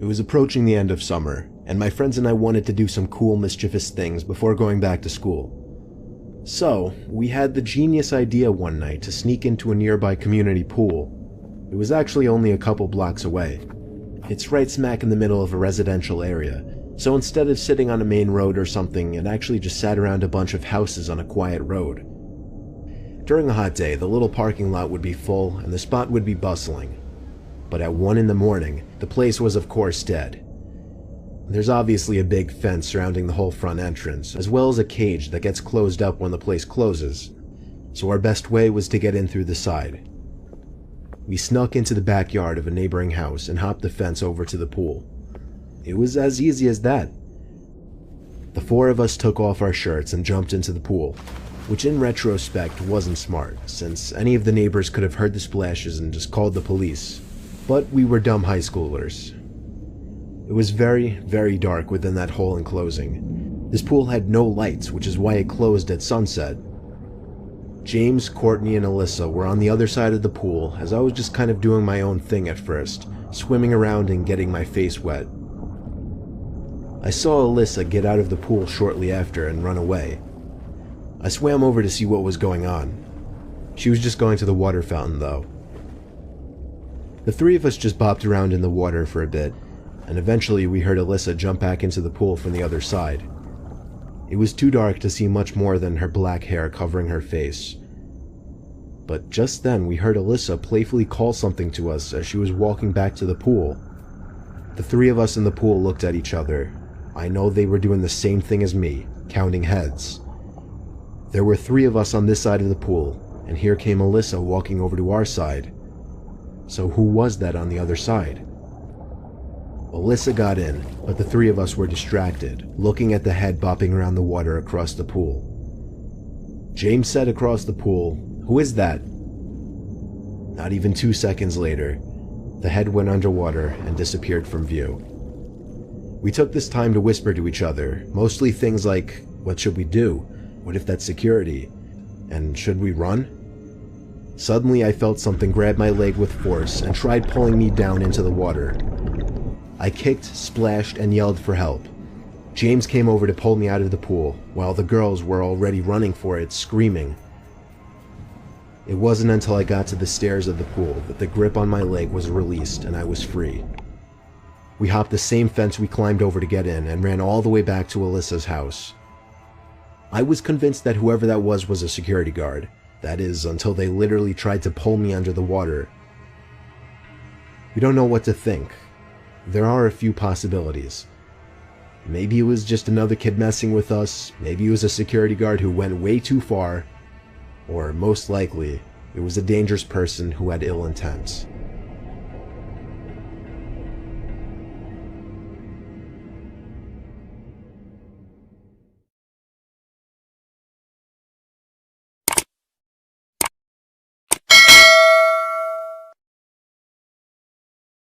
It was approaching the end of summer, and my friends and I wanted to do some cool, mischievous things before going back to school. So, we had the genius idea one night to sneak into a nearby community pool. It was actually only a couple blocks away. It's right smack in the middle of a residential area, so instead of sitting on a main road or something, it actually just sat around a bunch of houses on a quiet road. During a hot day, the little parking lot would be full and the spot would be bustling. But at 1 in the morning, the place was of course dead. There's obviously a big fence surrounding the whole front entrance, as well as a cage that gets closed up when the place closes, so our best way was to get in through the side. We snuck into the backyard of a neighboring house and hopped the fence over to the pool. It was as easy as that. The 4 of us took off our shirts and jumped into the pool, which in retrospect wasn't smart, since any of the neighbors could have heard the splashes and just called the police. But we were dumb high schoolers. It was very, very dark within that whole enclosing. This pool had no lights, which is why it closed at sunset. James, Courtney, and Alyssa were on the other side of the pool, as I was just kind of doing my own thing at first, swimming around and getting my face wet. I saw Alyssa get out of the pool shortly after and run away. I swam over to see what was going on. She was just going to the water fountain, though. The 3 of us just bopped around in the water for a bit, and eventually we heard Alyssa jump back into the pool from the other side. It was too dark to see much more than her black hair covering her face. But just then we heard Alyssa playfully call something to us as she was walking back to the pool. The 3 of us in the pool looked at each other. I know they were doing the same thing as me, counting heads. There were 3 of us on this side of the pool, and here came Alyssa walking over to our side. So who was that on the other side? Alyssa got in, but the 3 of us were distracted, looking at the head bopping around the water across the pool. James said across the pool, "Who is that?" Not even 2 seconds later, the head went underwater and disappeared from view. We took this time to whisper to each other, mostly things like, what should we do? What if that's security? And should we run? Suddenly I felt something grab my leg with force and tried pulling me down into the water. I kicked, splashed, and yelled for help. James came over to pull me out of the pool, while the girls were already running for it, screaming. It wasn't until I got to the stairs of the pool that the grip on my leg was released and I was free. We hopped the same fence we climbed over to get in and ran all the way back to Alyssa's house. I was convinced that whoever that was a security guard. That is, until they literally tried to pull me under the water. We don't know what to think. There are a few possibilities. Maybe it was just another kid messing with us, maybe it was a security guard who went way too far, or most likely, it was a dangerous person who had ill intent.